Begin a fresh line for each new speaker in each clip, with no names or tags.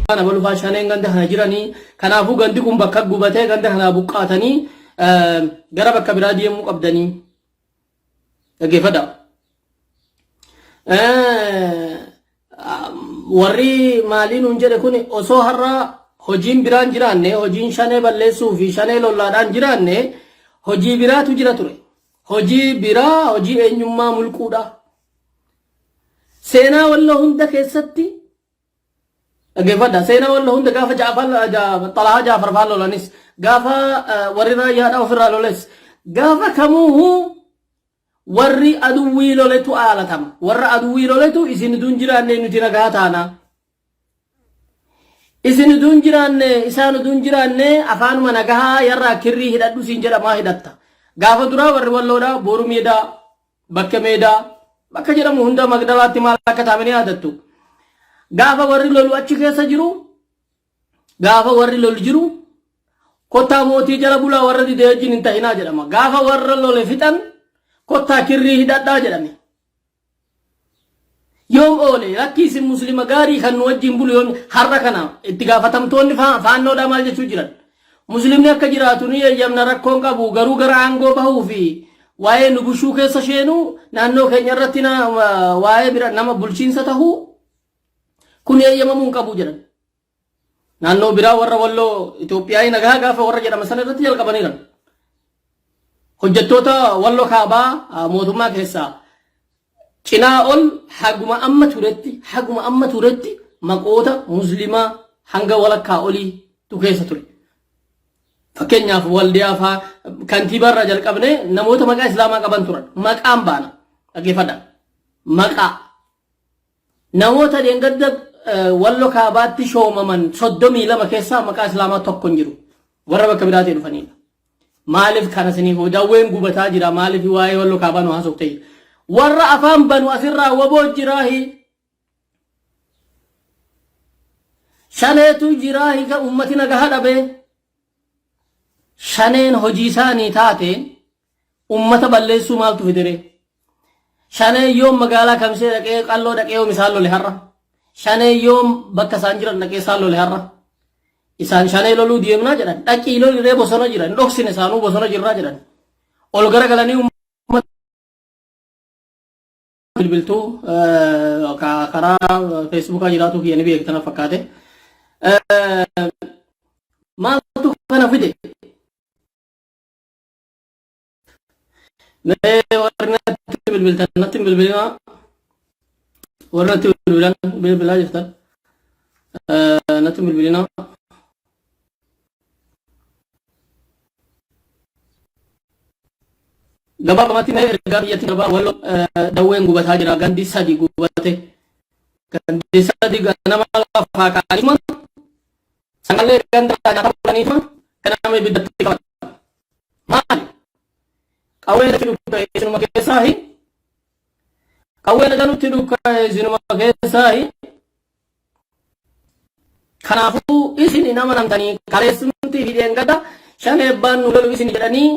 mana balu fashanen ganda kana jirani kanaafu gandi kun bakka gubatee ganda kana buqqaatanii gara bakka biraa deemuu qabdanii dhageeffadha. Warri maaliin hun jedhe kun osoo har'a hojiin biraan jiraanne hojiin shanee balleessuu fi shanee lollaadhaan jiraanne hojii biraatu jira ture. Hojii biraa hojii eenyummaa mulquudha. Seenaa Walloo hunda keessatti dhageeffadha. Seenaa Walloo hunda gaafa Xalahaa Jaafar faan lolanis gaafa warri raayyaadhaa ofirraa loles gaafa kamuu warri aduwwii loletu aalatama. Warra aduwwii loletu isin dun jiraanne nuti nagaa taana. Isin dun jiraanne isaan dun jiraanne afaanuma nagahaa yarraa kirrii hidhadhu siin jedhamaa hidhatta. Gaafa duraa warri Walloodhaa Booru Meedaa, Bakka Meedaa, bakka jedhamu hunda Magdalaatti maal akka taa'anii yaadattu. Gaafa warri lolu achi keessa jiru, gaafa warri lolu jiru, kottaa mootii jala bulaa warra didee wajjin hin ta'inaa jedhama. Gaafa warra lole fixan kottaa kirrii hidhadhaa jedhame. Yoom oole lakki isin muslima gaarii kan nu wajjin bulu yoom har'a kana itti gaafatamtoonni faannoodhaa maal jechuu jiran. Muslimni akka jiraatu ni eeyyamna rakkoon qabu garuu gara aangoo bahuu fi waa'ee nu bushuu keessa sheenuu naannoo keenya irratti waa'ee bira nama bulchiinsa tahuu kun eeyyamamuu qabu jedhan. Naannoo biraa warra Walloo Itoophiyaa nagaa gaafa warra jedhama sana irratti jalqabaniiran. Hojjettoota Walloo kaabaa mootummaa keessaa cinaa ol haguma amma turetti maqoota muslimaa hanga walakkaa olii tu keessa ture. Fakkeenyaaf waldiyaa faa kantiibaa irraa jalqabnee namoota maqaa islaamaa qaban turan. Maqaan baana dhageeffadha. Maqaa namoota deengadda Walloo kaabaatti shoomaman 32 keessaa maqaa islaamaa tokko hin jiru. Warra bakka biraatii dhufanidha. Maaliif kana siniif daawween gubataa jira maaliif waa'ee Walloo kaabaa nu haasofte warra afaan banu asirraa waboo jiraahi shaneetu jiraahi ka ummati nagaha dhabee shaneen hojii isaanii taateen ummata balleessuu maaltu fidire shaneen yoom magaalaa Kamsee dhaqee qalloo dhaqee yoom isaan lole har'a shaneen yoom bakka isaan jiran dhaqee isaan lole har'a isaan shanee loluu deemnaa jedhan dhaqii loliree bosona jiran dhoksine isaanuu bosona jirraa jedhan ol gara galanii ummata bilbiltuu karaa feesbuukaa jiraatu kiyyanii beektana fakkaate maaltu kana fide warnatti bilbiltan natti bilbilina warnatti bilbilaa jirtan natti bilbilina gabaabumatti ergaa biyyatti gabaa Walloo daawween gubataa jira gandi sadi gubate gandi sadi ganama lafaa kaa'anii sangalee ganda nyaata bulaniitu kanama ibiddatti qaban maali qawween itti dhukkee isinuma keessaahi qawween nutti dhukkee isinuma keessaahi kanaafuu isin nama namtanii kaleessumti hidheen gada shan eebbaan nu lolu isin jedhanii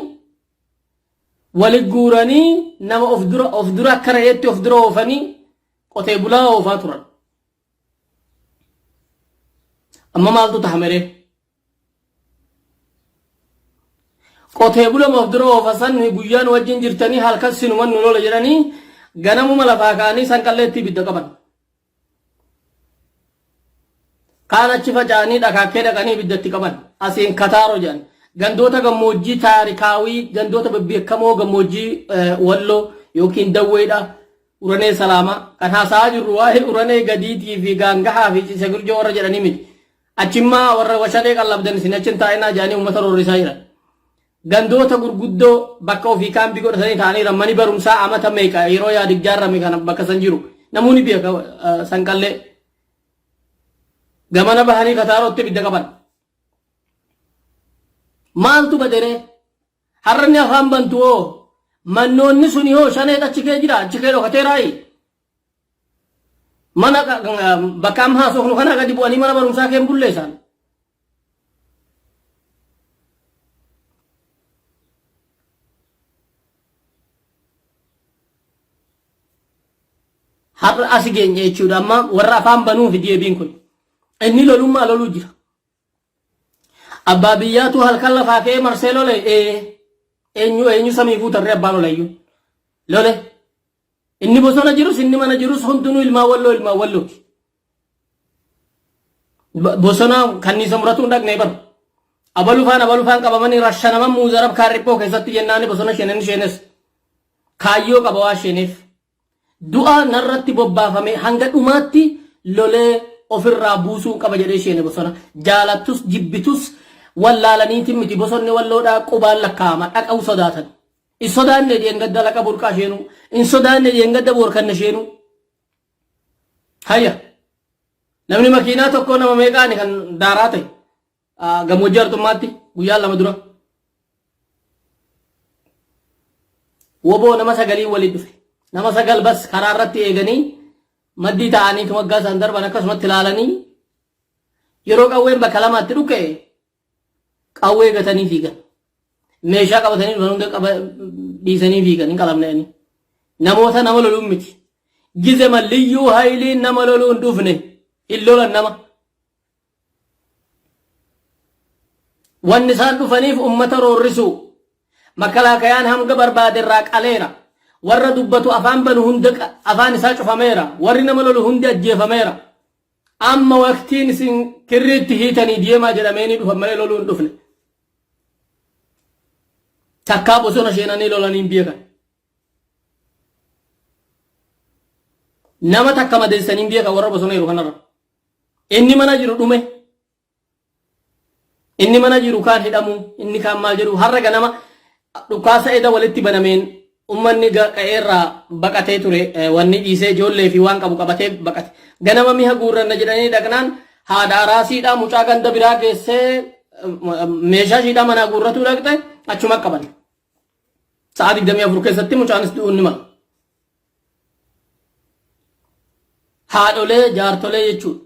walit guuranii nama of dura akka re'eetti of dura oofanii qotee bulaa oofaa turan. Amma maaltu tahamere? Qotee bulaa of dura oofasan guyyaan wajjin jirtanii halkan sinuman nu lola jedhanii ganamuma lafaa kaanii sanqalleetti ibidda qaban. Kaan achi faca'anii dhakaakkee dhaqanii ibiddatti qaban. Asiin Kataaroo jedhan. Gandoota gammoojjii taarikaawii gandoota bebbeekamoo gammoojjii Walloo yookiin Dawweedha Uranee Salaamaa kan haasaa jirru waa'ee Uranee Gadiitii fi Gaangahaa fi Ciise Girjoo warra jedhanii miti achimmaa warra washalee qallabdan isin achin taa'inaa jedhanii uummata roorrisaa jiran gandoota gurguddoo bakka ofii kaambii godhatanii ta'anii rammanii barumsaa amata meeqa yeroo yaadi ijaarame kana bakka san jiru namoonni beeka sanqallee gamana bahanii Kataarootti ibidda qaban. Maaltu badere harranni afaan bantu hoo mannoonni suni hoo shanee achi kee jira achi kee dhokatee raayi mana bakka am haasofnu kana gadi bu'anii mana barumsaa kee bulleessan har'a asi geenye jechuudha amma warra afaan banuuf deebiin kun inni lolummaa loluu jira abbaa biyyaatu halkan lafaa ka'ee marsee lole eenyu samii fuutarree abbaan olayyuu lole inni bosona jirus inni mana jirus hundinuu ilmaa wallooti bosona kanniisa muratuun dhaqnee baru abalufaan qabamanii rashanaman muuzarab kaarriphoo keessatti jennaani bosona sheenes kaayyoo qaba waa sheeneef du'a narratti bobbaafame hanga dhumaatti lolee ofirraa buusuu qaba jedhee sheene bosona jaalattus jibbitus wallaalaniitiin miti bosonni walloodhaa qubaan lakkaa'ama dhaqa'u sodaatan in sodaanne deengadda laqa burqaa sheenu in sodaanne deengadda boorkanna sheenu hayya namni makiinaa tokko nama meeqaani kan daaraa ta'e gammoojjii artummaatti guyyaa lama dura woboo nama sagalii waliin dhufe nama sagal bas karaa irratti eeganii maddii ta'anii waggaa isaan darban akkasumatti ilaalanii yeroo qawween bakka lamaatti dhukka'e qawwee gatanii fiigan meeshaa qabatanii dhufan hunda dhiisanii fiigan hin qalamneeni namoota nama loluun miti gize malliyyuu haayiliin nama loluun dhufne hin lolan nama wanni isaan dhufaniif ummata roorrisu makalaakayaan hanga barbaade irraa qaleera warra dubbatu afaan banu hunda afaan isaa cufameera warri nama lolu hundi ajjeefameera amma waqtiin isin kirriitti hiitanii deemaa jedhameeni dhufan malee loluun dhufne takkaa bosona sheenanii lolaniin beekan nama takka madeessaniin beekan warra bosona jiru kanarra inni mana jiru dhume inni mana jiru kaan hidhamu inni kaan maal jedhu har'a ganama dhukaasa eda walitti banameen ummanni qa'eerraa baqatee ture wanni dhiisee ijoollee fi waan qabu qabatee baqate ganama mi'a guurranna jedhanii dhaqnaan haadha araasiidhaa mucaa ganda biraa geessee meeshaa shiidhaa manaa guurratuu dhaqxe achuma qaban sa'a 24 keessatti mucaanis du'uun ni mala haadholee jaartolee jechuudha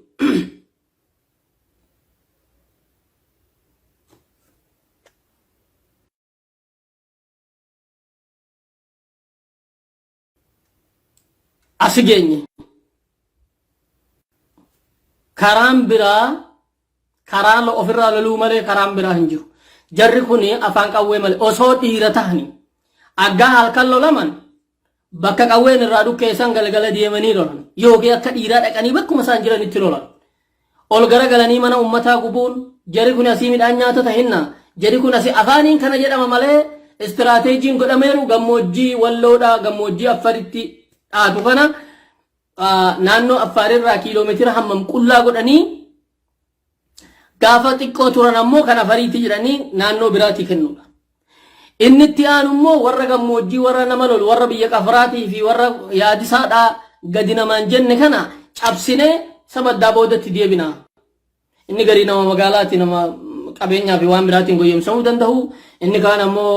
asi geenye karaan biraa karaa ofirraa loluu malee karaan biraa hin jiru jarri kuni afaan qawwee malee osoo dhiira tahanii aggaa halkan lolaman bakka qawween irraa dhukkeessan galgala deemanii lolan yookiin akka dhiiraa dhaqanii bakkuma isaan jiranitti lolan ol garagalanii mana ummataa gubuun jarri kun asii midhaan nyaatota hinna jarri kun asii afaaniin kana jedhama malee istiraateejiin godhameeru gammoojjii walloodhaa gammoojjii affaritti dhaatu kana naannoo affaarirraa kiiloomeetira hammam qullaa godhanii gaafa xiqqoo turan ammoo kan afariitti jedhanii naannoo biraatti kennuudha. Inni itti aanu immoo warra gammoojjii warra nama lolu warra biyya qafaraatii fi warra yaadisaadhaa gadi namaan jenne kana cabsinee sabaddaa boodatti deebina. Inni garii nama magaalaati nama qabeenyaa fi waan biraatiin goyyomsamuu danda'u inni kaan ammoo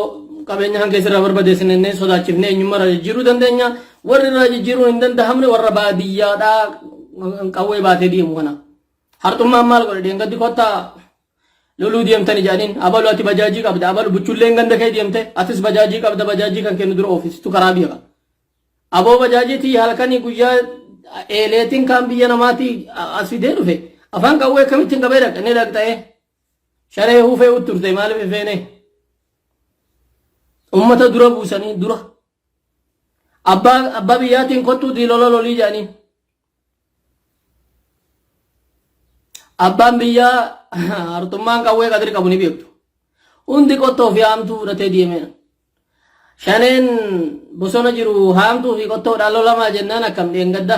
qabeenya hanga isirraa barbadeessinee sodaachifnee eenyummaa jijjiiruu dandeenya warri irraa jijjiiruu hin danda'amne warra baadiyyaadhaa qawwee baatee deemu kana hartummaan maal godhe deengaddi kottaa loluu deemtani jedhaniin abalu ati bajaajii qabda abalu buchulleen ganda kee deemte atis bajaajii qabda bajaajii kan kennu dura ofiisitu karaa biyya qaba aboo bajaajiitii halkanii guyyaa eeleetiin kaan biyya namaatii as fidee dhufe afaan qawwee akkamittiin qabee dhaqanii dhaqxa'ee sharee hufee utturte maaliif feene ummata dura buusanii dura abbaa biyyaatiin kottuutii lola lolii jedhanii abbaan biyyaa hartummaan qawwee qadri qabu ni beektu hundi qottoo fi haamtuu fudhatee deemee shaneen bosona jiru haamtuu fi qottoodhaan lolamaa jennaan akkam dheengadda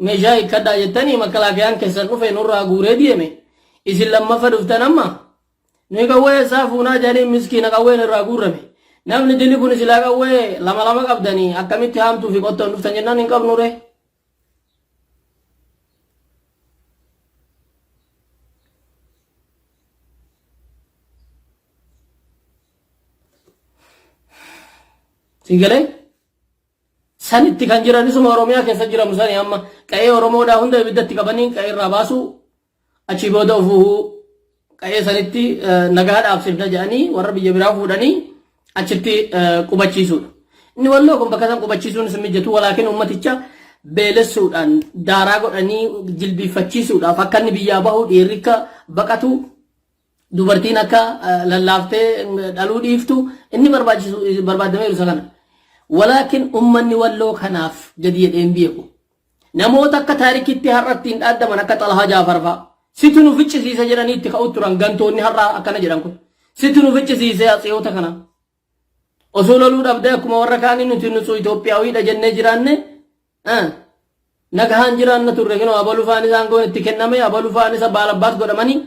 meeshaa hiikkadhaa jettanii makalaakayaan keessan dhufe nurraa guuree deeme isin lammaffaa dhuftan amma nuyi qawwee isaa fuunaa jedhanii miskiina qawween irraa guurrame namni dili kun silaa qawwee lama qabdanii akkamitti haamtuu fi qottoon dhuftan jennaan hin qabnure Singale sanitti kan jiran isuma Oromiyaa keessa jiramu sani amma qa'ee Oromoodhaa hunda ibiddatti qabanii qa'ee irraa baasuu achi booda ofuu qa'ee sanitti nagaadhaaf sirna jedhanii warra biyya biraa fuudhanii achitti qubachiisuudha. Inni walloo kun bakka san qubachiisuun isin mijjatu walaakin ummaticha beelessuudhaan daaraa godhanii jilbifachiisuudhaaf akka inni biyyaa bahu dhiirri akka baqatu dubartiin akka lallaaftee dhaluu dhiiftu inni barbaadamee isa kana. Walaakin ummanni walloo kanaaf gadi jedheen beeku. Namoota akka taarikitti har'atti hin dhaadaman akka Xalahaa Jaafar fa'a. Situ nu ficcisiisa jedhanii itti ka'u turan gantoonni har'aa akkana jedhan kun. Situ nu ficcisiisee atseewota kana. Osoo loluu dhabdee akkuma warra kaanii nuti Itoophiyaawidha jennee jiraanne nagahaan jiraanna turre kinoo abaluu faan isaan goon itti kenname abaluu faan isa baalabbaat godhamanii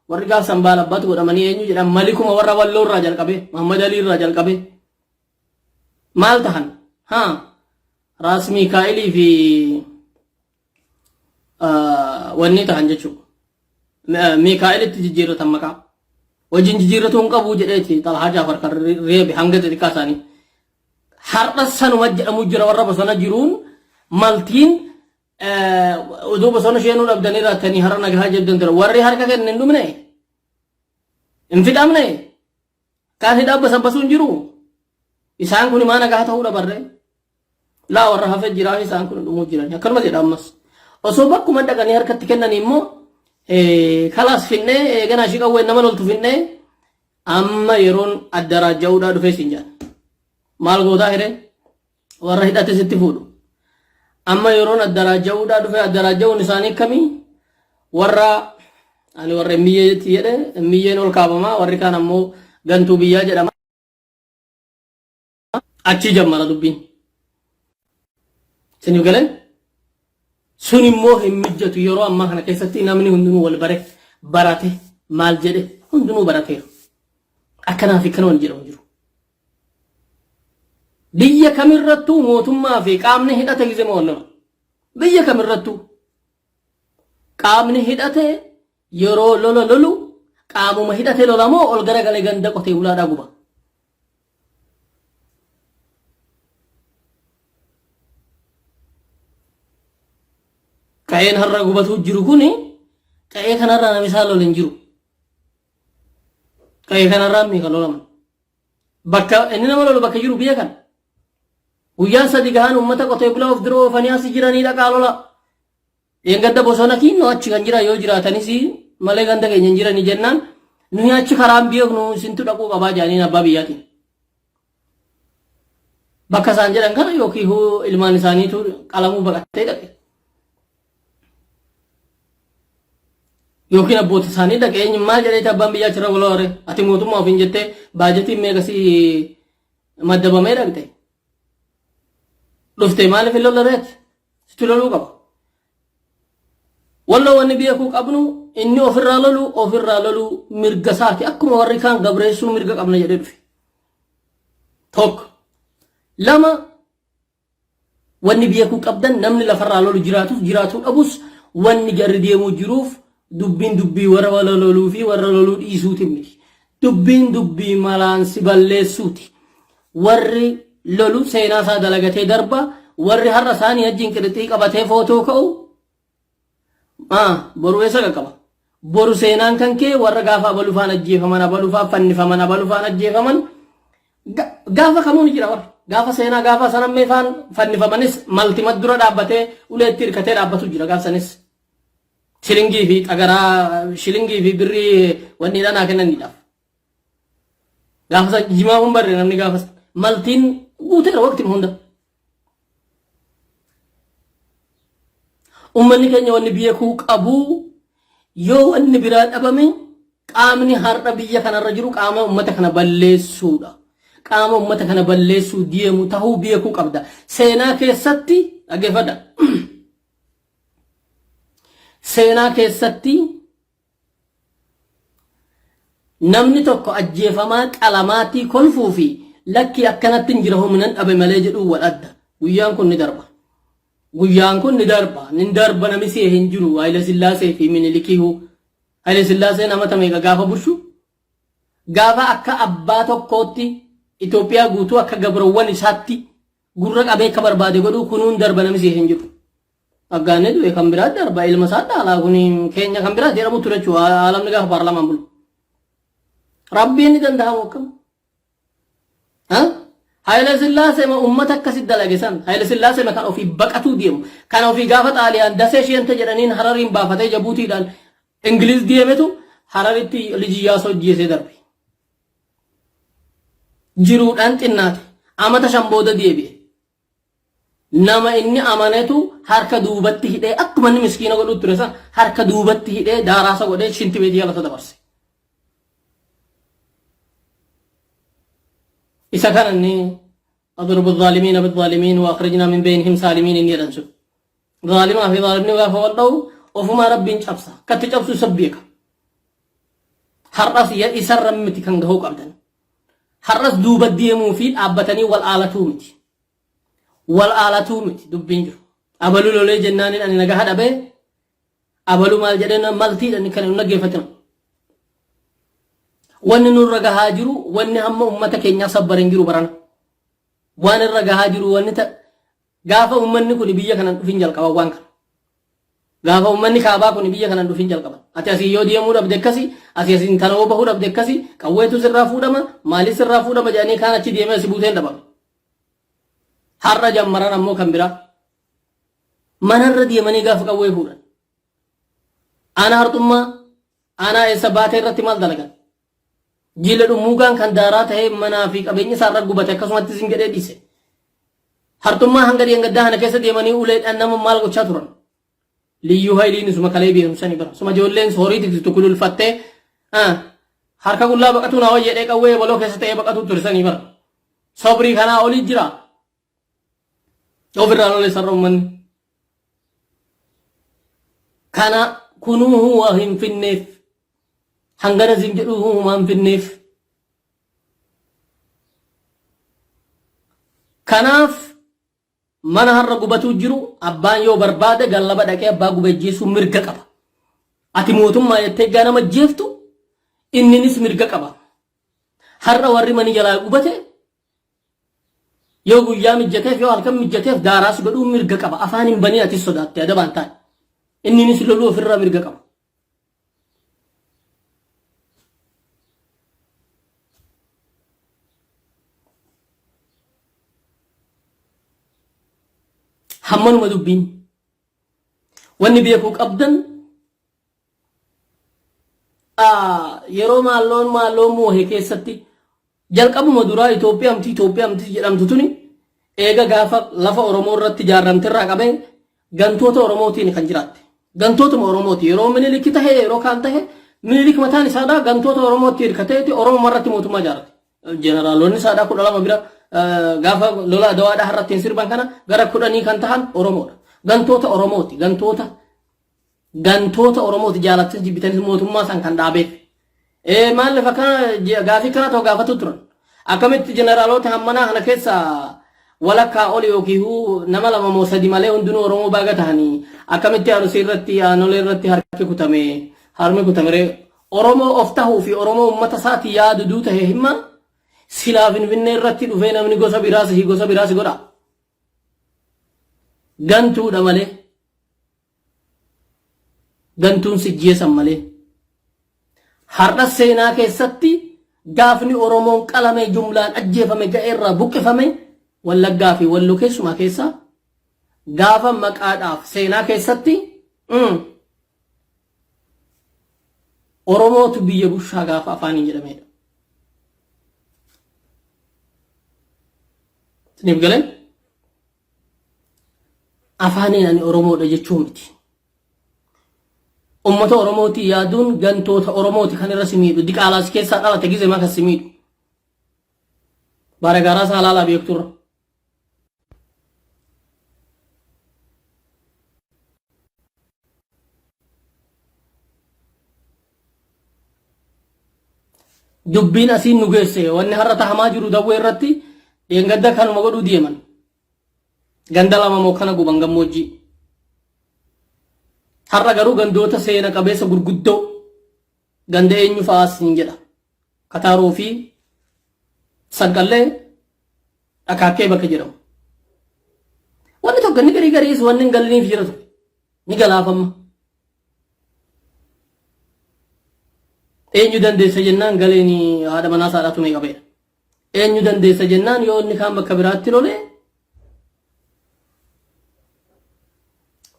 warri gaafsan baalabbaat godhamanii eenyu jedhan malikuma warra walloo irraa jalqabe Muhammad Ali irraa jalqabe maal tahan Raas Miikaa'ilii fi wanni tahan jechuudha. Miikaa'ilitti jijjiirratan maqaa wajjin jijjiirratu hin qabu jedheeti Xalahaa Jaafar kan reebe hanga xixiqqaa isaanii. Har'a sanuma jedhamu jira warra bosona jiruun maltiin oduu bosona sheenuu dhabdanii raatanii har'a nagahaa jabdan tura. Warri harka kennan hin dhumne hin fidamne kaan hidhaa basabbasuu hin jiru. Isaan kun maa nagahaa ta'uu dhabarre laa warra hafee jiraa isaan kun dhumuu jiran akkanuma jedha ammas. Osoo bakkuma dhaqanii harkatti kennanii immoo kalaas finnee eeganaa shi qawwee nama loltu finnee amma yeroon addaraaja'uudhaa dhufee siin jedhan. Maal gootaa hire warra hidhate sitti fuudhu. Amma yeroon addaraaja'uudhaa dhufee addaraaja'uun isaanii akkamii warra ani warra himmiyeetti jedhe himmiyyeen ol kaabamaa warri kaan ammoo gantuu biyyaa jedhama. Achi jammara dubbiin. Siniif galee? Sun immoo hin mijjatu yeroo ammaa kana keessatti namni hundinuu wal barate maal jedhe hundinuu barateera. Akkanaa fi kana wal jedhamu jiru. Biyya kamirrattuu mootummaa fi qaamni hidhate gizee mo'annama. Biyya kamirrattuu qaamni hidhate yeroo lolu qaamuma hidhate lolamoo ol garagalee ganda qotee bulaadhaa guba. Qa'een har'a gubatu jiru kuni qa'ee kanarraa namni isaa lolan jiru. Qa'ee kanarraa meeqa lolaman? Bakka inni nama lolu bakka jiru biyya kana. Guyyaan sadi gahaan uummata qotee bulaa of dura oofanii as jiranii dhaqaa lola. Ganda bosona kiinoo achi kan jira yoo jiraatanis malee ganda keenya hin jiranii jennaan nuyi achi karaan beeknu isintu dhaquu qabaa jaaniin abbaa biyyaatiin. Bakka isaan jedhan kana yookiin ilmaan isaaniitu qalamuu baqattee dhaqe. Yookiin abboota isaanii dhaqee eenyummaa jedhee abbaan biyyaa achirra waloore ati mootummaa ofiin jettee baajetiin meeqasii maddabamee dhaqxe. Dhuftee maaliif hin lollareeti? Sitti loluu qaba. Walloo wanni beekuu qabnu inni ofirraa lolu mirga isaati akkuma warri kaan gabreessuu mirga qabna jedhee dhufe. Tokko. Lama wanni beekuu qabdan namni lafarraa lolu jiraatuu dhabus wanni jarri deemuu jiruuf dubbiin dubbii warra loluu fi warra loluu dhiisuuti miti. Dubbiin dubbii malaansi balleessuuti. Warri lolu seenaa isaa dalagatee darba warri har'a isaanii wajjin qirixii qabatee footoo ka'u boru eessa qaqqaba. Boru seenaan kan kee warra gaafa abalufaan ajjeefaman abalufaan fannifaman abalufaan ajjeefaman gaafa kamuun jira warra gaafa seenaa gaafa sanammeefaan fannifamanis maltimad dura dhaabbatee uleetti hirkatee dhaabbatu jira gaafsanis. Shilingii fi xagaraa shilingii fi birrii wanni dhanaa kennaniidhaaf. Gaafa jimaa hun barre namni gaafa maltiin guuteera waqtiin hunda. Ummanni keenya wanni beekuu qabu yoo wanni biraa dhabame qaamni har'a biyya kanarra jiru qaama ummata kana balleessuudha. Qaama ummata kana balleessuu deemu tahuu beekuu qabda. Seenaa keessatti dhaggeeffadha. Seenaa keessatti namni tokko ajjeefamaa qalamaatii kolfuu fi lakki akkanatti hin jira humnan dhabe malee jedhu wal adda. Guyyaan kun ni darba. Guyyaan kun ni darba. Nin darba namni see hin jiru. Haile Sillaasee fi Minilikiihu. Haile Sillaasee nama meeqa gaafa bulchu? Gaafa akka abbaa tokkootti Itoophiyaa guutuu akka gabroowwan isaatti gurra qabee akka barbaade godhu kunuun darba namni see hin jiru. Aggaanee du'e kan biraa darba ilma isaa dhaalaa kun keenya kan biraa jedhamu ture jechuudha haalamni gaafa paarlaamaan bulu. Rabbiin ni danda'amu akkam? Haile Sillaasee ma uummata akkasitti dalagisan Haile Sillaasee ma kan ofii baqatuu deemu kan ofii gaafa xaaliyaan dasee isheen jedhaniin Harariin baafatee Jabuutiidhaan Ingiliz deemetu Hararitti Lijiyyaasoo hojjeesee darbe. Jiruudhaan xinnaate amata shan booda deebi'e. Nama inni amanetu harka duubatti hidhee akkuma inni miskiina godhu ture san harka duubatti hidhee daaraasa godhee shinti beetii galata dabarse. Isa kananni أضرب الظالمين بالظالمين وأخرجنا من بينهم سالمين إني رنسو ظالما في ظالمني وفوالله وفما ربي شبسا كتجبسو سبيك حرس يسر رمتي كان جهو قبدن حرس دوب الديمو في أبتني والآلتومتي والآلتومتي دبينجو أبلو لولي جنان أن نجاهد أبي أبلو مال جدنا مالتي أن كانوا نجفتنا وأن نور رجهاجرو وأن هم أمتك إنيا صبرنجرو برنا وأن الرجهاجرو وأن gaafa ummanni kun biyya kanan dhufin jalqaba waan kan gaafa ummanni kaabaa kun biyya kanan dhufin jalqaba ati asii yoo deemuu dhabde akkasi asii asiin tanoo bahuu dhabde akkasi qawweetu sirraa fuudhama maali sirraa fuudhama jedhanii kaan achi deemee si buuteen dhabame har'a jammaran ammoo kan biraa manarra deemanii gaafa qawwee fuudhan ana harxummaa ana eessa baatee irratti maal dalagan jila dhumuugaan kan daaraa ta'ee manaa fi qabeenya isaarra gubate akkasumatti isin jedhee dhiise hartummaa hanga diyangaddaa hana keessa deemanii uleedhaan nama maal gochaa turan liyyuu hayliin isuma kalee beekumsanii bara suma ijoolleen horii tiksitu kululfattee harka qullaa baqatuu naa jedhee qawwee baloo keessa ta'ee baqatuu tursanii bara sobrii kanaa olii jira ofirraa lolee sarra ummanni kana kunuu huwa hin finneef hangana sin jedhuu humaa hin finneef kanaaf mana har'a gubatu jiru abbaan yoo barbaade gallaba dhaqee abbaa gubajjeessu mirga qaba ati mootummaa jettee gaa nama jeeftu inninis mirga qaba har'a warri mani jalaa gubate yoo guyyaa mijjateef yoo halkan mijjateef daaraas godhuu mirga qaba afaan hin banii ati sodaatte adabaan taa'e inninis loluu ofirraa mirga qaba hammanuma dubbiin wanni beekuu qabdan yeroo maalloon moohee keessatti jalqabuma duraa Itoophiyaamti jedhamtu tuni eega gaafa lafa Oromoo irratti ijaarramterraa qabee gantoota Oromootiin kan jiraatte gantootuma Oromooti yeroo Minilik tahee yeroo kaan tahee Minilik mataan isaadhaa gantoota Oromootti hirkateeti Oromoo irratti mootummaa ijaarrate jeneraalonni isaadhaa 12 bira gaafa lola dawaadhaa harrattiin sirban kana gara 10 kan tahan Oromoodha gantoota Oromooti gantoota Oromooti jaalattis jibbitanis mootummaa san kan dhaabeef maal lafa kana gaafii kana ta'u gaafatu turan akkamitti jeneraalota hammanaa kana keessa walakkaa oli yookiin nama lama moo sadi malee hundinuu Oromoo baaga tahanii akkamitti aarusii irratti aanolee irratti harmi kutamee Oromoo of tahuu fi Oromoo uummata isaati yaadu duu tahee himma silaa Finfinnee irratti dhufee namni gosa biraasi godha gantuudha malee gantuun sijjeessan malee har'a seenaa keessatti gaafni Oromoon qalame jumlaan ajjeefame ga'eerraa buqqifame Wallaggaa fi Walloo keessumaa keessa gaafa maqaadhaaf seenaa keessatti Oromootu biyya bushaa gaafa afaaniin jedhamedha. Siniif galee afaaniin ani Oromoodha jechuu miti. Ummata Oromooti yaaduun gantoota Oromooti kan irra simiidhu diqaalaas keessaa dhalate gizee maka simiidhu. Baaragaaraa saalaalaa beekturra. Dubbiin asiin nu geesse wanni har'a tahamaa jiru dawwee irratti dheengadda kanuma godhuu deeman. Ganda lama moo kana guban gammoojjii. Har'a garuu gandoota seena qabeessa gurguddoo ganda eenyu fa'aas hin jedha. Kataaroo fi Sanqallee Akaakkee bakka jedhamu. Wanni tokko inni gariis wanni hin galiniif jira ture. Ni galaafamma. Eenyu dandeessa jennaan galeeni haadha manaa saadhaatu mee qabeedha. eenyu dandeessa jennaan yoo inni kaan bakka biraatti lole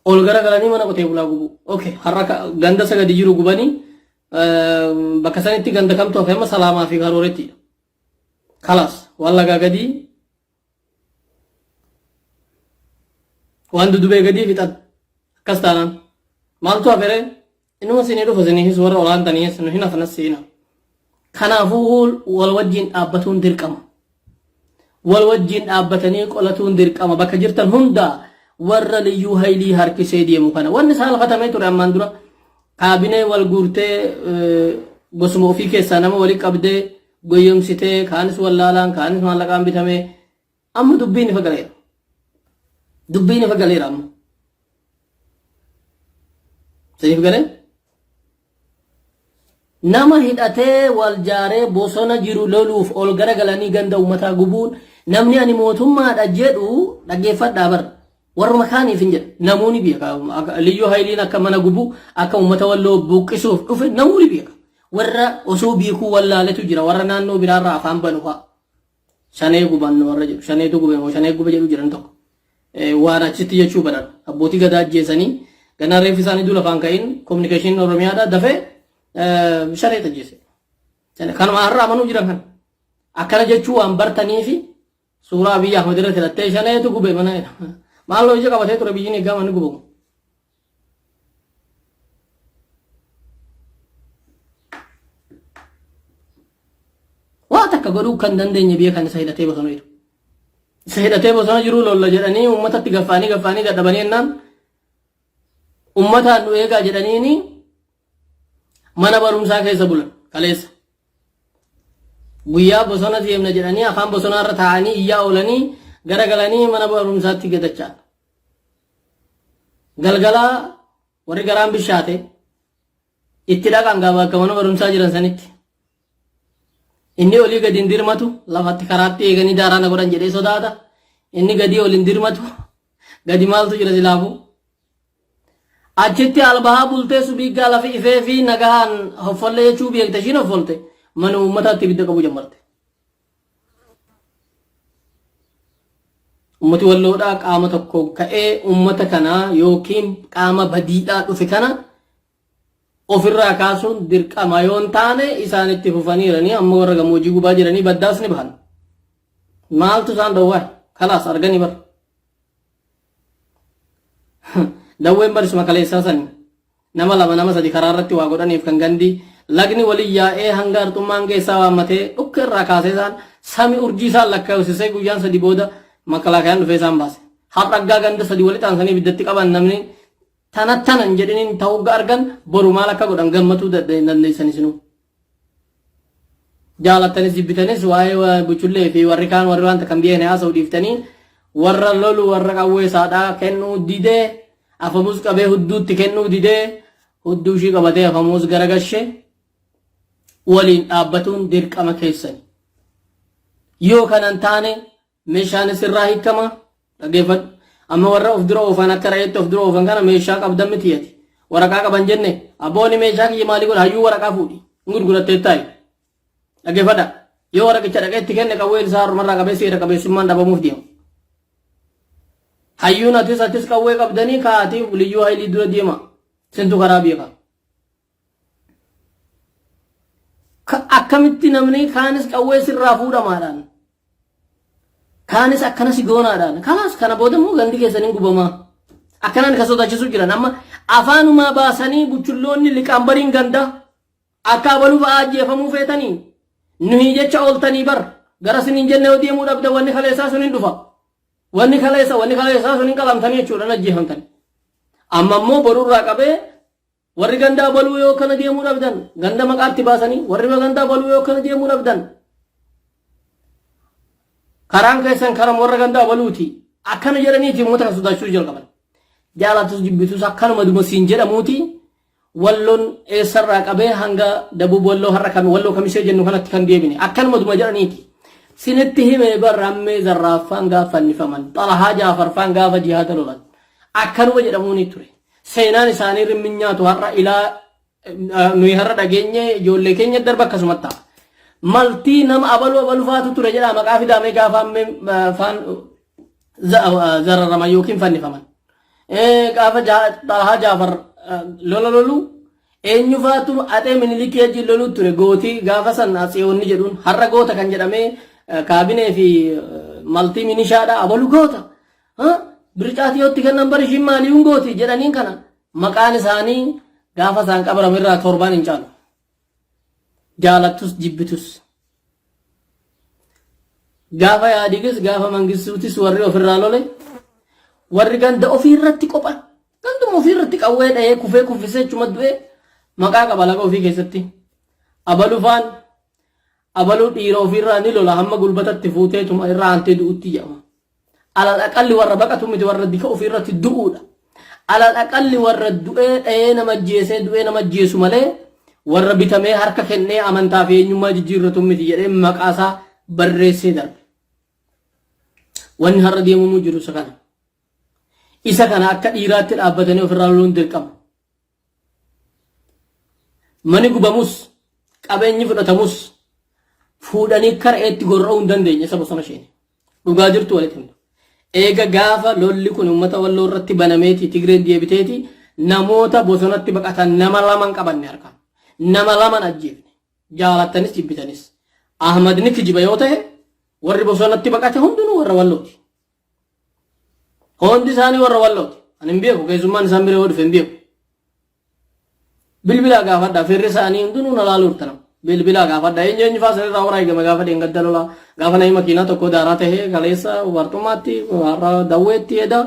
ol garagalanii mana qotee bulaa gubu. Okay, har'a ganda sagadi jiru gubanii bakka sanitti ganda kamtu hafe amma salaamaa fi karooretti. Kalas wallagaa gadi waan dudubee gadi fixan akkas taanaan maaltu hafere inuma sinii dhufa siniifis warra olaantaniis nu hin hafanas siina. Kanaafuu wal wajjin dhaabbatuun dirqama. Wal wajjin dhaabbatanii qolatuun dirqama bakka jirtan hundaa warra liyyuu haylii harkisee deemu kana wanni saalfatamee ture ammaan dura kaabinee wal guurtee gosuma ofii keessaa nama walii qabdee goyyomsitee kaanis wallaalaan kaanis maallaqaan bitamee amma dubbiin ifa galeera. Dubbiin ifa galeera amma. Saniif galee nama hidhatee wal jaaree bosona jiru loluuf ol garagalanii ganda ummataa gubuun namni ani mootummaadha jedhu dhaggeeffadhaa bar warra kaaniif hin jedhu namoonni beeka liyyuu hayliin akka mana gubu akka ummata walloo buqqisuuf dhufe namoonni beeka warra osoo beekuu wallaaletu jira warra naannoo biraarraa afaan banu fa'a shanee guban warra jedhu shaneetu gube moo shanee gube jedhu jiran tokko waan achitti jechuu badan abbootii gadaa ajjeesanii ganaa reef isaanii dula afaan ka'in kominikeeshiniin oromiyaadha dafee shanee tajjeese kanuma har'a amanuu jiran kan akkana jechuu waan bartanii fi suuraa biyya Ahmad irratti hidhattee shaneetu gube mana maaloo ija qabatee ture biyyiin eeggaa manni gubamu. Waa takka godhuu kan dandeenye biyya kan isa hidhatee bosona jiru. Isa hidhatee bosona jiru lolla jedhanii uummatatti gaffaanii dadhabanii jennaan uummataan nu eegaa jedhaniini mana barumsaa keessa bulan kaleessa. Guyyaa bosona deemna jedhanii afaan bosonaarra taa'anii iyyaa oolanii garagalanii mana barumsaatti gadachaa. Galgalaa warri garaan bishaate itti dhaqan gaafa akka mana barumsaa jiran sanitti. Inni olii gadi hin dirmatu lafatti karaatti eeganii daaraana godhan jedhee sodaata. Inni gadi ol hin dirmatu gadi maaltu jira silaafu. Achitti albahaa bultee subiiggaa lafi ifee fi nagahaan hoffolle jechuu beekte ishiin hoffolte mana uummataatti ibidda qabu jammarte. Ummati walloodhaa qaama tokko ka'ee ummata kanaa yookiin qaama badiidhaa dhufe kana ofirraa kaasuun dirqama yoon taane isaanitti fufaniiranii amma warra gammoojjii gubaa jiranii baddaas ni bahan. Maaltu isaan dhowwaa kalaas arganii bar. Dawween barisuma kaleessaa sanii nama lama nama sadi karaa irratti waa godhaniif kan gandi lagni walii yaa'ee hanga arxummaan keessaa waammatee dhukka irraa kaasee isaan sami urjii isaan lakkaa'usisee guyyaan sadi booda makalaakayaan dhufee isaan baase. Har'aggaa ganda sadi walitti aansanii biddatti qaban namni tanan jedhaniin ta'uu argan boru maal akka godhan gammatuu dandeessan isinuu. Jaalattanis jibbitanis waa'ee buchullee fi warri kaan warri wanta kan biyyeen haasa'u dhiiftanii warra lolu warra qawwee saadhaa kennuu didee afamuus qabee hudduutti kennuu didee hudduu ishii qabatee afamuus garagashe waliin dhaabbatuun dirqama keessani. Yoo kanan taane meeshaan sirraa hiikama dhaggeeffadhu. Amma warra of dura oofan akka re'eetti of dura oofan kana meeshaa qabdan miti yati. Waraqaa qaban jenne abboonni meeshaa kiyya maalii godha hayyuu waraqaa fuudhi gurgurattee taa'i. Dhaggeeffadha. Yoo waraqicha dhaqeetti kenne qawween isaa harumarraa qabee seera qabeessummaan dhabamuuf deema. Hayyuun atis qawwee qabdanii kaa'atii liyyuu haylii dura deema. Sintu karaa beeka. Akkamitti namni kaanis qawwee sirraa fuudhamaadhaan. Kaanis akkanas goonaadhaan. Kanaas kana booda immoo gandi keessaniin gubamaa. Akkanaan kan sodaachisu jiran amma afaanumaa baasanii buchulloonni liqaan bariin ganda akka abaluu fa'aa ajjeefamuu feetanii nuyi jecha ooltanii bar gara siniin jenne yoo deemuu dhabda wanni kaleessaa suniin dhufa. Wanni kaleessaa suniin qalamtanii jechuudhaan ajjeefamtani. Amma immoo borurraa qabee warri gandaa baluu yoo kana deemuu dhabdan ganda maqaatti baasanii warri gandaa baluu yoo kana deemuu dhabdan karaan keessan karam warra gandaa baluuti akkana jedhaniiti uummata kan sodaachuu jalqaban. Jaalatus jibbitus akkanuma duma siin jedhamuuti walloon eessarraa qabee hanga dabuu walloo har'a kami walloo kamisee jennu kanatti kan deebine akkanuma duma jedhaniiti. Sinitti himee barrammee zarraaffaan gaafa fannifaman xalahaa jaafarfaan gaafa jihaada lolan akkanuma jedhamuuni ture. Seenaan isaanii rimmin nyaatu har'a ilaa nuyi har'a dhageenye ijoollee keenya darba akkasumatti ta'a. maltii nama abalu faatu ture jedha maqaa fidamee gaafa faan zararaman yookiin fannifaman. Gaafa Xalahaa Jaafar lola lolu eenyu faatu Atsee Minilikii wajjin lolu ture gootii gaafa san Atsiyoonni jedhuun har'a goota kan jedhamee kaabinee fi maltii minishaadha abalu goota. Bircaatiyootti kennan bari shimmaaliin gooti jedhaniin kana maqaan isaanii gaafa isaan qabaramirraa 7 hin caalu. Jaalattus jibbitus. Gaafa Yaadigis gaafa Mangistuutis warri ofirraa lole warri ganda ofirratti qophan ganduma ofirratti qawwee dhahee kufee kuffisee chuma du'ee maqaa qaba laga ofii keessatti. Abalu faan abaluu dhiira ofirraa ni lola hamma gulbatatti fuutee tuma irraa hantee du'utti jedhama. Alal aqalli warra baqatu miti warra dika ofirratti du'uudha. Alal aqalli warra du'ee dhahee nama ajjeesee du'ee nama ajjeesu malee warra bitamee harka kennee amantaa fi eenyummaa jijjiirratu miti jedhee maqaasaa barreessee darbe. Wanni har'a deemuu jiru isa kana. Isa kana akka dhiiraatti dhaabbatanii ofirraa loluun dirqama. Mani gubamus qabeenyi fudhatamus fuudhanii kara'eetti gorra'uu hin dandeenye isa bosona isheen. Dhugaa jirtu walitti himtu. Eega gaafa lolli kun uummata Walloo irratti banameeti Tigreen deebiteeti namoota bosonatti baqatan nama 2 qabanne harkaan. Nama 2 ajjeefne. Jaalattanis jibbitanis. Ahmad ni kijiba yoo ta'e warri bosonatti baqate hundinuu warra Wallooti. Hundi isaanii warra Wallooti. Ani hin beeku keessummaan isaan bira yoo dhufe hin beeku. Bilbilaa gaafadhaa firri isaanii hundinuu na laaluu hirtanam. Bilbilaa gaafadhaa eenyu faasanii irraa waraa eegame gaafa dheengadda lolaa gaafa namni makiinaa tokko daaraa tahee kaleessa wartummaatti warra dawweetti edda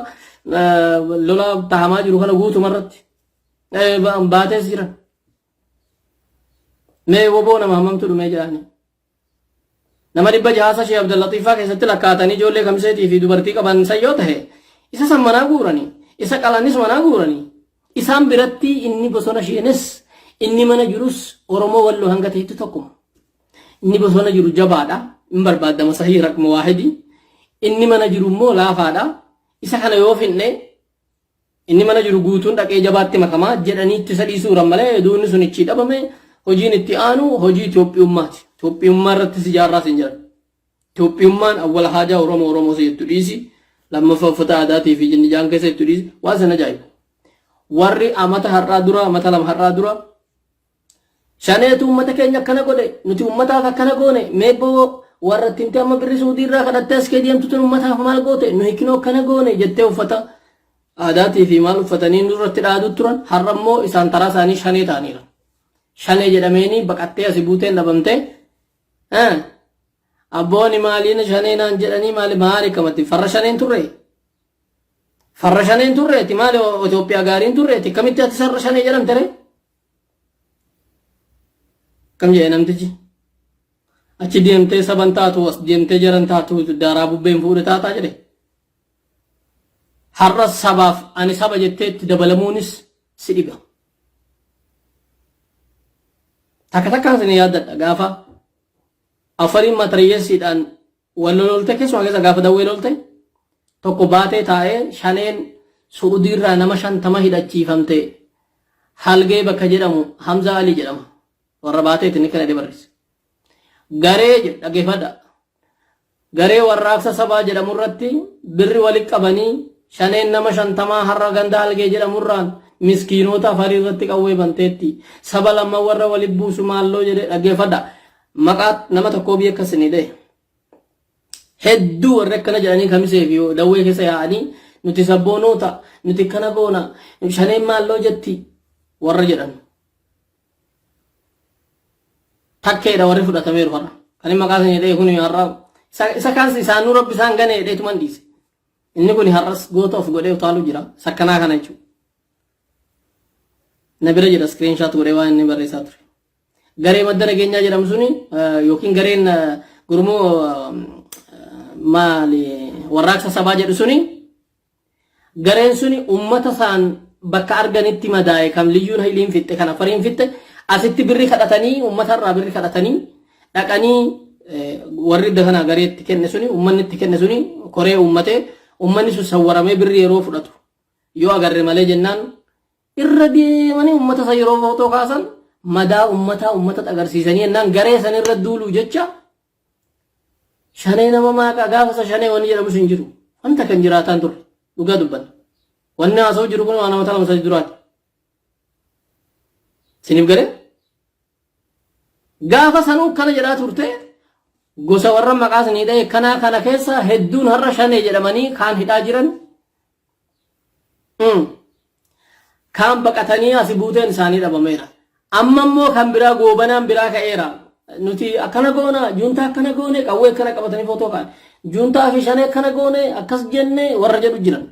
lola tahamaa jiru kana guutumarratti baatees jiran. Mee woboo nama hammamtu dhumee jedhanii. Nama 600 Sheekh Abdallatiifaa keessatti lakkaatanii ijoollee kamseetii fi dubartii qaban sayyoo tahe isa san manaa guuranii isa qalanis manaa guuranii isaan biratti inni bosona sheenes inni mana jirus Oromoo Walloo hanga ta'etti tokkuma. Inni bosona jiru jabaadha hin barbaadama sahii raqma waahidi inni mana jiru immoo laafaadha isa kana yoo finne inni mana jiru guutuun dhaqee jabaatti makamaa jedhanii itti sadii suuran malee duunni sun ichi dhabame hojiin itti aanu hojii Itoophiyummaati. Itoophiyummaa irratti ijaarraa sin jiran. Itoophiyummaan awwala haajaa Oromoo seettu dhiisi lammaffaa uffata aadaatii fi jinnijaan keessa jettu dhiisi waan sana ajaa'ibu. Warri amata har'aa dura amata 2 har'aa dura shaneetu uummata keenya akkana godhe nuti uummataaf akkana goone meeboo warra timte amma birri Suudii irraa kadhattee as kee deemtu tun uummataaf maal goote nu hikinoo akkana goone jettee uffata aadaatii fi maal uffatanii nurratti dhaaduu turan har'a immoo isaan taraa isaanii shanee ta'aniira. Shanee jedhameeni baqattee asii buuteen dhabamtee abbooni maaliin shanee naan jedhanii maali kamatti farra shaneen turre. Farra shaneen turreeti maali Itoophiyaa gaariin turreeti kamitti ati sarra shanee jedhamte ree? Kam jedhe namtichi achi deemtee saban taatu as deemtee jaran taatu daaraa bubbeen fuudhe taataa jedhe. Har'a sabaaf ani saba jetteetti dabalamuunis si dhiba. Takkaan sin yaadadha gaafa afariin matariyyeessiidhaan wal lolte keessumaa keessa gaafa dawwee lolte tokko baatee taa'ee shaneen Suudii irraa nama 50 hidhachiifamte halgee bakka jedhamu Hamza Ali jedhama. Warra baateetti ni kana dabarse. Garee dhageeffadha. Garee warraaqsa sabaa jedhamu irratti birri walitti qabanii shaneen nama 50 har'a ganda halgee jedhamu irraan miskiinota afarii irratti qawwee banteetti saba lama warra walitti buusu maalloo jedhe dhageeffadha. Maqaa nama tokkoo biyya akkasii dhee. Hedduu warra akkana jedhanii kamisee fi dawwee keessa yaa'anii nuti sabboonota nuti kana goona shaneen maalloo jetti warra jedhan. Takkeedha warri fudhatameeru har'a. Kan inni maqaa isaanii dhee kun har'a isa kaansi isaanuu rabbi isaan ganee dheetuman dhiise. Inni kun har'as goota of godhee utaaluu jira. Sakkanaa kana jechuudha. Na bira jira screenshot godhee waan inni barreessaa ture. Garee madda nageenyaa jedhamu suni yookiin gareen gurmuu maali warraaqsa sabaa jedhu suni gareen suni uummata isaan bakka arganitti madaa'e kam liyyuun hiliin fitte kan afariin fitte asitti birri kadhatanii uummata irraa birri kadhatanii dhaqanii warri kana gareetti kenne suni uummanni itti kenne suni koree uummatee uummanni sun sawwaramee birri yeroo fudhatu yoo agarre malee jennaan irra deemanii uummata isa yeroo footoo kaasan madaa ummata agarsiisanii ennaan garee san irra duuluu jecha shanee nama maaqa gaafasa shanee wanni jedhamu hin jiru wanta kan jiraataan turre dhugaa dubbanna wanni haasa'u jiru kun waan namata lama sadii duraati siniif garee gaafa sanuu kana jedhaa turte gosa warra maqaa sanii dha'e kana keessa hedduun har'a shanee jedhamanii kaan hidhaa jiran kaan baqatanii asi buuteen isaanii dhabameera amma immoo kan biraa goobanaan biraa ka'eera nuti akkana goona juuntaa akkana goone qawwee akkana qabatanii footoo kaan juuntaa fi shanee akkana goone akkas jenne warra jedhu jiran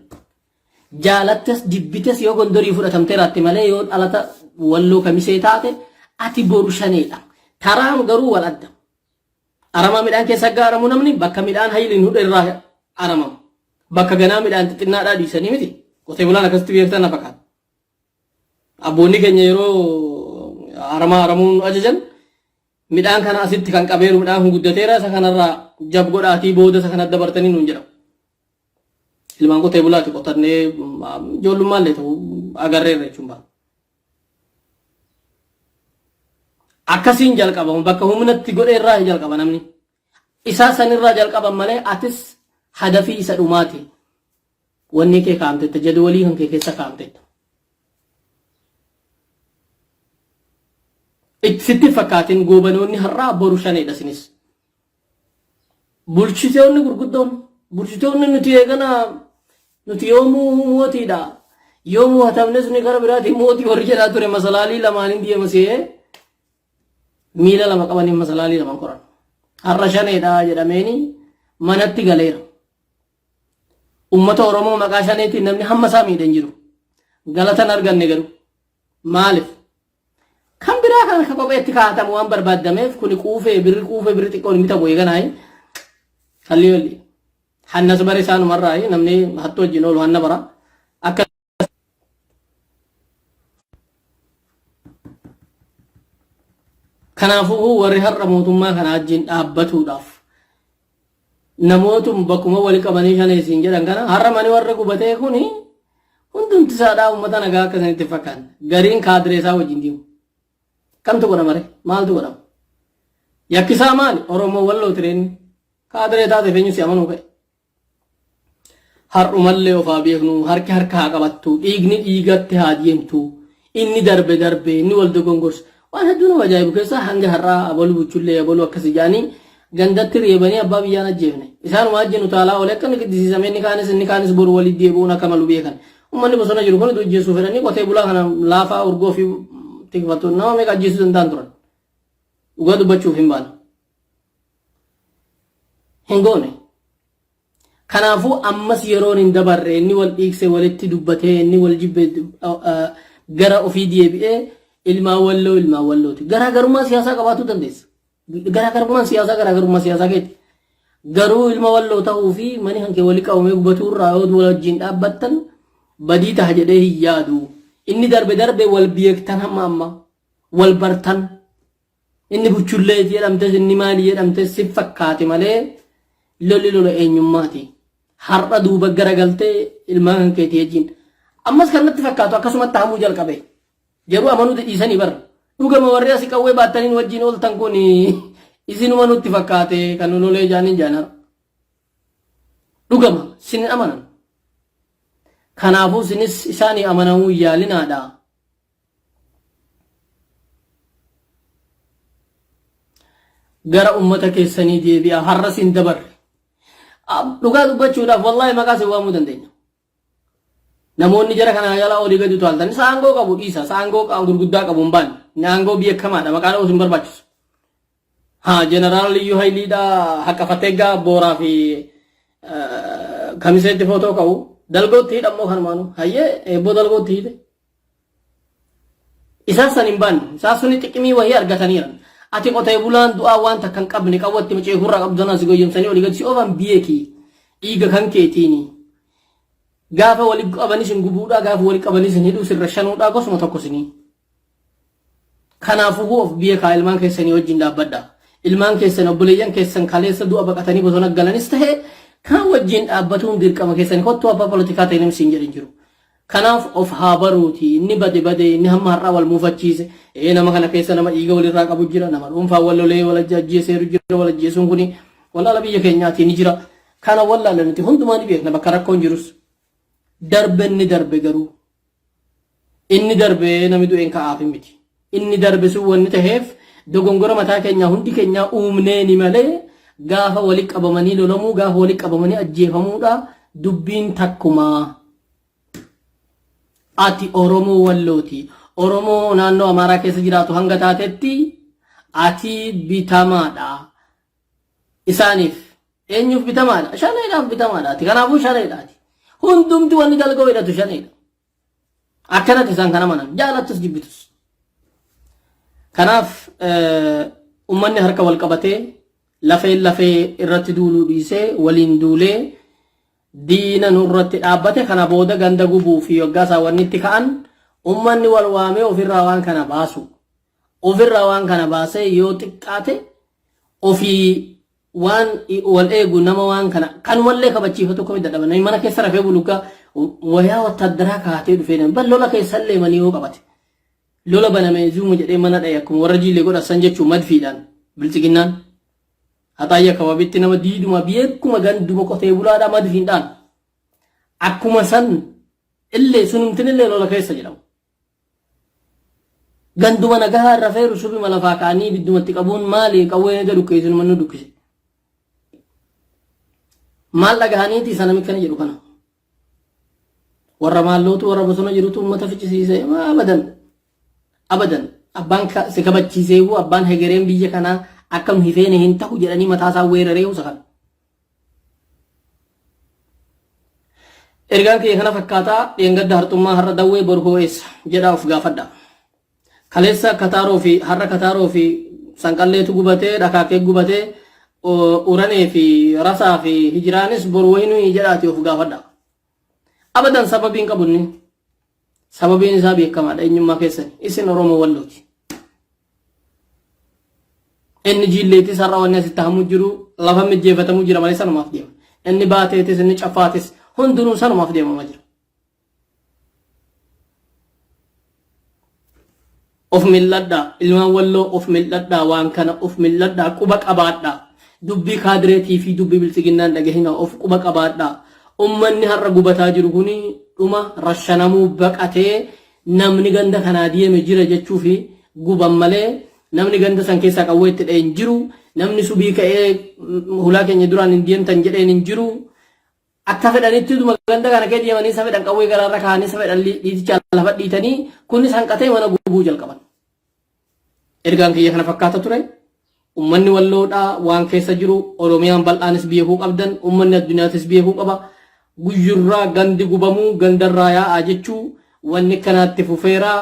jaalattes dibbites yoo gondorii fudhatamteeraatti malee yoo dhalata walloo kamisee taate ati boru shaneedha taraan garuu wal adda aramaa midhaan keessa gaaramu namni bakka midhaan hayliin hudha irraa aramamu bakka ganaa midhaan xixinnaadhaa dhiisanii miti qotee bulaan akkasitti beektan na fakkaata abboonni keenya yeroo aramaa aramuun ajajan midhaan kana asitti kan qabeeru midhaan kun guddateera isa kanarraa jab godhaatii booda isa kanatti dabartanii nuun jedhamu ilmaan qotee bulaati qotannee ijoollummaan ta'u agarreerra jechuun ba'a. Akkasiin jalqabamu bakka humnatti godheerraa jalqaba namni isaa sanirraa jalqaban malee atis hadafii isa dhumaati wanni kee kaamtetta jadwalii kan kee keessa kaamtetta sitti fakkaatiin goobanoonni har'aa boru shaneedha sinis bulchitoonni gurguddoon bulchitoonni nuti eegana nuti yoomuu mootiidha yoomuu hatamne suni gara biraatii mootii warri jedhaa ture masalaalii lamaaniin deema si'ee miila lama qabanii masalaalii lama qoran har'a shaneedha jedhameeni manatti galeera ummata oromoo maqaa shaneetiin namni hamma isaa miidhan jiru galatan arganne garuu maaliif kan biraa kan akka kopheetti kaa'atamu waan barbaadameef kuni quufee birri xiqqoon bitamu eeganaay halli walli hannas bare isaanumarraa namni hattu wajjin oolu hanna bara akka kanaafuu warri har'a mootummaa kana wajjin dhaabbatuudhaaf namootum bakkuma wali qabanii shaneesiin jedhan kana har'a mani warra gubatee kuni hundumti isaadhaa uummata nagaa akkasanitti fakkaan gariin kaadireesaa wajjin deemu kamtu godhama ree maaltu godhama yakkisaa maali oromoo walloo tireenni kaadiree taate feenyu si amanuu ka'e har'umallee ofaa beeknu harki harka haa qabattu dhiigni dhiigatti haa deemtu inni darbe inni wal dogongorsa waan hedduu nama ajaa'ibu keessa hanga har'aa abaluu buchullee abaluu akkasii jaanii gandatti reebanii abbaa biyyaan ajjeefne isaanuma ajjeenu utaalaa olee akka inni qiddisiisame inni kaanis boru walitti deebi'uun akka malu beekan ummanni bosona jiru kun ajjeesuu fedhanii qotee bulaa kana laafaa urgoo fi tikfatu nama meeqa ajjeesuu danda'an turan dhugaa dubbachuuf hin baane hin goone kanaafuu ammas yeroon hin dabarre inni wal dhiigse walitti dubbatee inni wal jibbe gara ofii deebi'ee ilmaa wallooti garaagarummaa siyaasaa qabaatu dandeessa garaagarummaan siyaasaa garaagarummaa siyaasaa keeti garuu ilma walloo ta'uu fi mani hanke wali qabamee gubatuu irraa yoo wal wajjin dhaabbattan badii ta'a jedhee hin yaadu inni darbe wal beektan hamma amma wal bartan inni buchullee jedhamtes inni maali jedhamtes si fakkaate malee lolli lola eenyummaati har'a duuba garagaltee ilmaan hankeetii wajjin ammas kanatti fakkaatu akkasumatti hamuu jalqabe jedhu amanuu dhiisanii bar dhugama warri asii qawwee baattaniin wajjin ooltan kun isinuma nutti fakkaate kan lolee jaaniin jaanar dhugama sinin amanan kanaafuu sinis isaanii amanamuu yaalinaadha gara ummata keessanii deebi'a har'a sin dabarre dhugaa dubbachuudhaaf wallahi maqaa sin waamuu dandeenya namoonni jara kana yala olii gadi utaaltan saangoo qabu dhiisa saangoo gurguddaa qabu hin baane naangoo beekamaadha maqaan osoo hin barbaachisu haa jeneraal Liyyuu Hayiliidha haqa fateeggaa booraa fi kamiseetti footoo qabu dalgootti hidhammoo kanumaanu hayyee eebboo dalgootti hidhe isaan san hin baanne isaan suni xiqqimii wahii argataniiran ati qotee bulaan du'aa waan takka hin qabne qawwatti macee hurraa qabdanaa si goyyomsanii olii gadi si oofan biyyee dhiiga kan keetiini gaafa wali qabanis hin gubuudha gaafa wali qabanis hin hidhuu sirra shanuudha gosuma tokko sinii kanaafuu of biyya kaa ilmaan keessanii wajjin dhaabbadha ilmaan keessan obboleeyyan keessan kaleessa du'a baqatanii bosona galanis ta'e kan wajjin dhaabbatuun dirqama keessanii kottu abbaa politikaa ta'e namsi hin jedhin jiru Kanaaf of haa baruuti inni bade inni hamma har'aa wal muufachiise nama kana keessa nama dhiiga walirraa qabu jira nama dhuunfaa wal lolee wal ajjeeseeru jira wal ajjeesuun kuni wallaala biyya keenyaati ni jira kana wallaala nuti hundumaa ni beekna bakka rakkoon jirus darbe inni darbe garuu inni darbe namni du'een ka'aaf miti inni darbe sun wanni taheef dogongora mataa keenya hundi keenya uumnee ni malee gaafa walitti qabamanii lolamuu gaafa walitti qabamanii ajjeefamuudha dubbiin takkumaa. Ati Oromoo Wallooti. Oromoo naannoo Amaaraa keessa jiraatu hanga taatetti ati bitamaadha. Isaaniif eenyuuf bitamaadha? Shaneedhaaf bitamaadha. Ati kanaafuu shaneedhaati. Hundumti wanni dalgoo hidhatu shaneedha. Akkanatti isaan kana manan jaalattus jibbitus. Kanaaf ummanni harka wal qabatee lafee irratti duuluu dhiisee waliin duulee diina nurratti dhaabbate kana booda ganda gubuu fi yoggaasaa wanni itti ka'an ummanni wal waamee ofirraa waan kana baasu ofirraa waan kana baasee yoo xiqqaate ofii waan wal eegu nama waan kana kan wallee kabachiifatu komii dadhaban mana keessa rafee bulugaa wayaa wattaaddaraa kaatee dhufee nan bal lola keessallee manii yoo qabate lola banamee zuumu jedhee mana dhaye akkuma warra jiilee godhasan jechuun madfiidhaan bilchiginnaan hataayya kawabitti nama diiduma beekuma ganduma qotee bulaadhaa madfiidhaan akkuma san illee sunumtin illee lola keessa jedhamu ganduma nagaa rafeeru subi malafaa kaanii biddumatti qabuun maali qawwee gadu keessu mannu dukkise maal dhagahaniiti sana mikkana jedhu kana warra maallootu warra bosona jirutu ummata ficcisiise abadan abbaan si kabachiisee abbaan hegereen biyya kanaa akkam hifeene hin ta'u jedhanii mataasaa weeraree usakan ergaan kiyya kana fakkaataa dheengadda harxummaa har'a dawwee borhoo eessa jedhaa of gaafadha kaleessa kataaroo fi har'a kataaroo fi sanqalleetu gubatee dhakaakee gubatee uranee fi rasaa fi hijiraanis borwayinuu jedhaati of gaafadha abadan sababiin qabunni sababiin isaa beekamaadha eenyummaa keessan isin Oromoo Wallooti inni jiilleetis har'a wanni asitti hamu jiru lafa mijjeefatamu jira malee sanumaaf deema inni baateetis inni cafaatis hundinuu sanumaaf deemamaa jira of milladhaa ilmaan Walloo of milladhaa waan kana of milladhaa quba qabaadhaa dubbii kaadireetii fi dubbii bilchiginnaan dhagahina of quba qabaadhaa ummanni har'a gubataa jiru kuni dhuma rashanamuu baqatee namni ganda kanaa deeme jira jechuu fi guban malee namni ganda san keessaa qawwee itti dha'een jiru namni subii ka'ee hulaa keenya duraan hin deemtan jedheen hin jiru akka fedhanitti dhuma ganda kana kee deemanii isa fedhan qawwee garaarra kaanii isa fedhan dhiitichaan lafa dhiitanii kunis hanqatee mana gubuu jalqaban ergaan kiyya kana fakkaata ture ummanni Walloodhaa waan keessa jiru Oromiyaan bal'aanis beekuu qabdan ummanni addunyaatis beekuu qaba guyyurraa gandi gubamuu gandarraa yaa'aa jechuu wanni kanaatti fufeeraa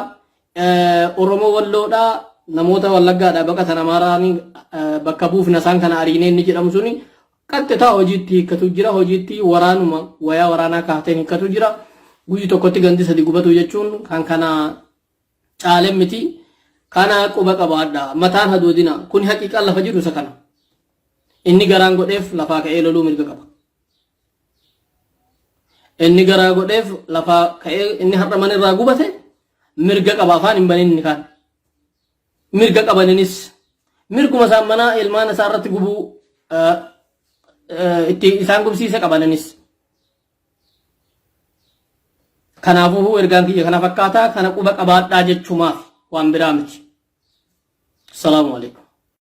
Oromoo Walloodhaa namoota Wallaggaadhaa baqatan Amaaraanii bakka buufna isaan kana ariinee inni jedhamu suni qaxxitaa hojiitti hiikkatu jira hojiitti waraanuma wayaa waraanaa kaatee hiikkatu jira guyyi tokkotti gandi sadi gubatu jechuun kan kana caaleen miti kana quba qabaadhaa mataan hadoodina kun haqiiqaan lafa jiru isa kana inni garaan godheef lafaa ka'ee loluu mirga qaba inni garaa godheef lafaa ka'ee inni har'a mana irraa gubate mirga qaba afaan hin banin inni kaan mirga qabaninis mirguma isaan mana ilmaan isaa irratti gubuu itti isaan gubsiise qabananis kanaafuu ergaan kiyya kana fakkaataa kana quba qabaadhaa jechumaaf waan biraa miti. Assalamu alaikum.